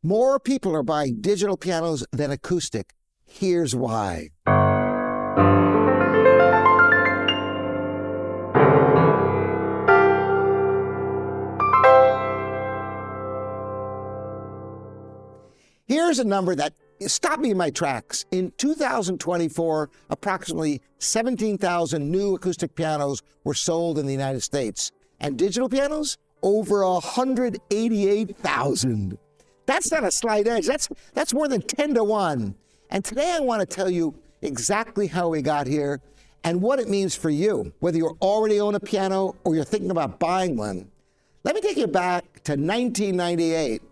More people are buying digital pianos than acoustic. Here's why. Here's a number that stopped me in my tracks. In 2024, approximately 17,000 new acoustic pianos were sold in the United States. And digital pianos? Over 188,000. That's not a slight edge. That's more than 10 to 1. And today I want to tell you exactly how we got here and what it means for you, whether you already own a piano or you're thinking about buying one. Let me take you back to 1998.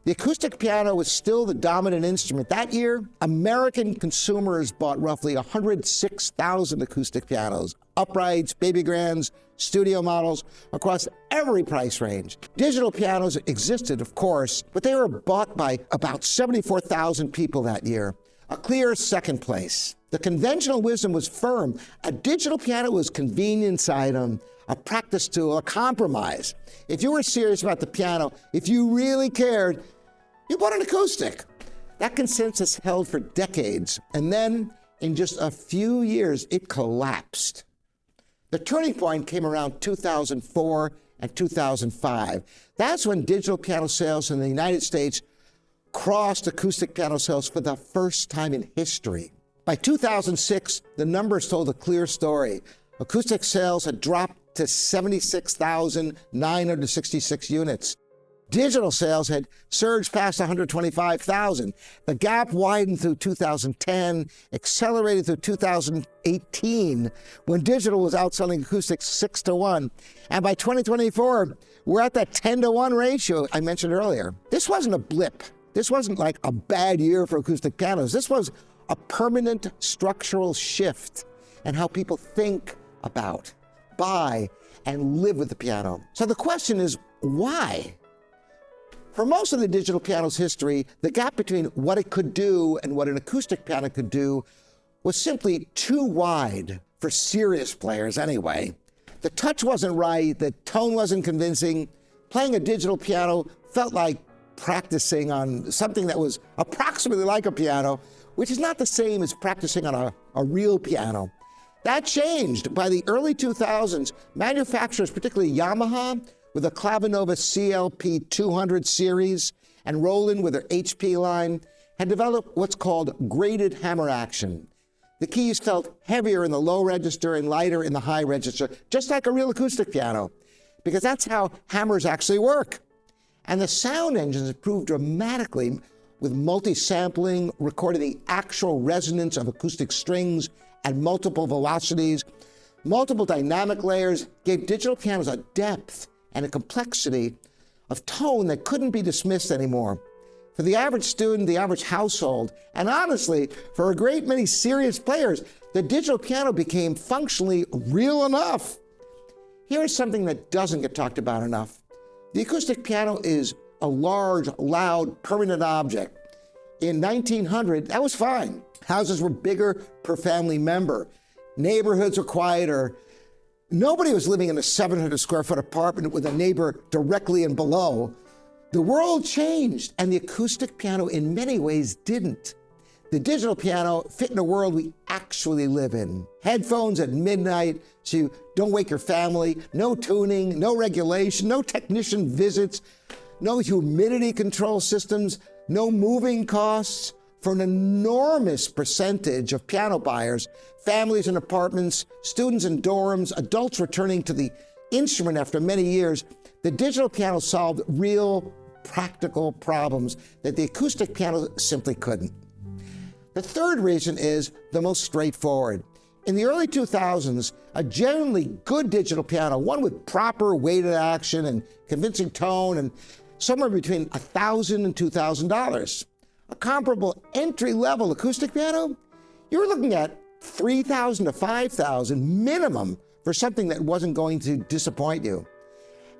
The acoustic piano was still the dominant instrument. That year, American consumers bought roughly 106,000 acoustic pianos, uprights, baby grands, studio models, across every price range. Digital pianos existed, of course, but they were bought by about 74,000 people that year, a clear second place. The conventional wisdom was firm. A digital piano was a convenience item, a practice tool, a compromise. If you were serious about the piano, if you really cared, you bought an acoustic. That consensus held for decades, and then in just a few years, it collapsed. The turning point came around 2004 and 2005. That's when digital piano sales in the United States crossed acoustic piano sales for the first time in history. By 2006, the numbers told a clear story. Acoustic sales had dropped to 76,966 units. Digital sales had surged past 125,000. The gap widened through 2010, accelerated through 2018, when digital was outselling acoustic 6 to 1. And by 2024, we're at that 10 to 1 ratio I mentioned earlier. This wasn't a blip. This wasn't like a bad year for acoustic pianos. This was a permanent structural shift in how people think about, buy, and live with the piano. So the question is, why? For most of the digital piano's history, the gap between what it could do and what an acoustic piano could do was simply too wide for serious players anyway. The touch wasn't right, the tone wasn't convincing. Playing a digital piano felt like practicing on something that was approximately like a piano, which is not the same as practicing on a real piano. That changed. By the early 2000s, manufacturers, particularly Yamaha, with the Clavinova CLP 200 series, and Roland with their HP line, had developed what's called graded hammer action. The keys felt heavier in the low register and lighter in the high register, just like a real acoustic piano, because that's how hammers actually work. And the sound engines improved dramatically with multi-sampling, recording the actual resonance of acoustic strings at multiple velocities. Multiple dynamic layers gave digital pianos a depth and a complexity of tone that couldn't be dismissed anymore. For the average student, the average household, and honestly, for a great many serious players, the digital piano became functionally real enough. Here's something that doesn't get talked about enough. The acoustic piano is a large, loud, permanent object. In 1900, that was fine. Houses were bigger per family member. Neighborhoods were quieter. Nobody was living in a 700 square foot apartment with a neighbor directly and below. The world changed, and the acoustic piano in many ways didn't. The digital piano fit in a world we actually live in. Headphones at midnight so you don't wake your family, no tuning, no regulation, no technician visits, no humidity control systems, no moving costs. For an enormous percentage of piano buyers, families in apartments, students in dorms, adults returning to the instrument after many years, the digital piano solved real, practical problems that the acoustic piano simply couldn't. The third reason is the most straightforward. In the early 2000s, a genuinely good digital piano, one with proper weighted action and convincing tone, and somewhere between $1,000 and $2,000. A comparable entry-level acoustic piano, you're looking at $3,000 to $5,000 minimum for something that wasn't going to disappoint you.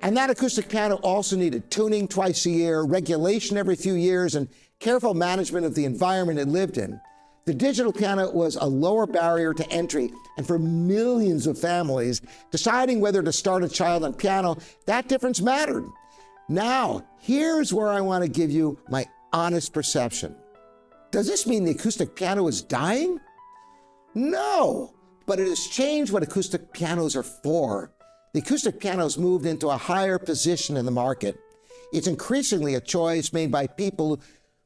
And that acoustic piano also needed tuning twice a year, regulation every few years, and careful management of the environment it lived in. The digital piano was a lower barrier to entry, and for millions of families, deciding whether to start a child on piano, that difference mattered. Now, here's where I want to give you my honest perception. Does this mean the acoustic piano is dying? No, but it has changed what acoustic pianos are for. The acoustic piano has moved into a higher position in the market. It's increasingly a choice made by people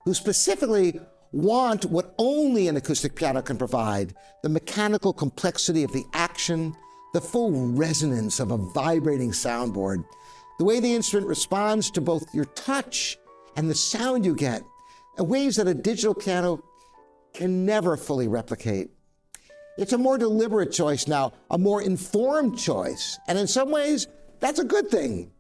who specifically want what only an acoustic piano can provide: the mechanical complexity of the action, the full resonance of a vibrating soundboard, the way the instrument responds to both your touch and the sound you get, in ways that a digital piano can never fully replicate. It's a more deliberate choice now, a more informed choice, and in some ways, that's a good thing.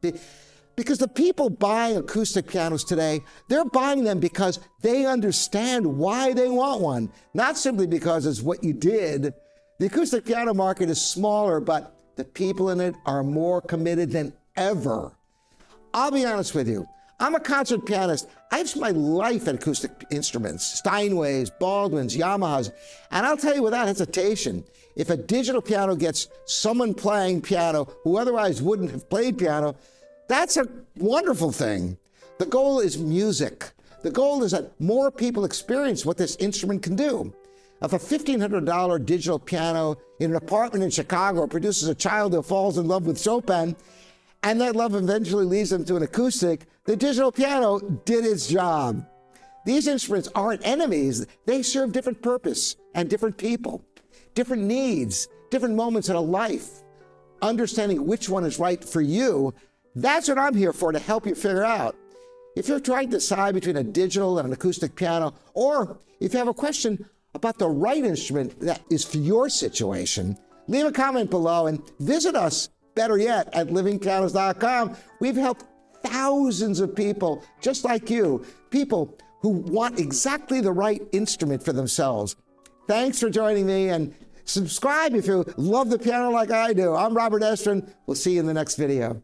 Because the people buying acoustic pianos today, they're buying them because they understand why they want one, not simply because it's what you did. The acoustic piano market is smaller, but the people in it are more committed than ever. I'll be honest with you. I'm a concert pianist. I've spent my life at acoustic instruments, Steinways, Baldwins, Yamahas, and I'll tell you without hesitation, if a digital piano gets someone playing piano who otherwise wouldn't have played piano, that's a wonderful thing. The goal is music. The goal is that more people experience what this instrument can do. If a $1,500 digital piano in an apartment in Chicago produces a child who falls in love with Chopin, and that love eventually leads them to an acoustic, the digital piano did its job. These instruments aren't enemies. They serve different purpose and different people, different needs, different moments in a life. Understanding which one is right for you, that's what I'm here for, to help you figure out. If you're trying to decide between a digital and an acoustic piano, or if you have a question about the right instrument that is for your situation, leave a comment below and visit us, better yet, at livingpianos.com. We've helped thousands of people just like you, people who want exactly the right instrument for themselves. Thanks for joining me, and subscribe if you love the piano like I do. I'm Robert Estrin. We'll see you in the next video.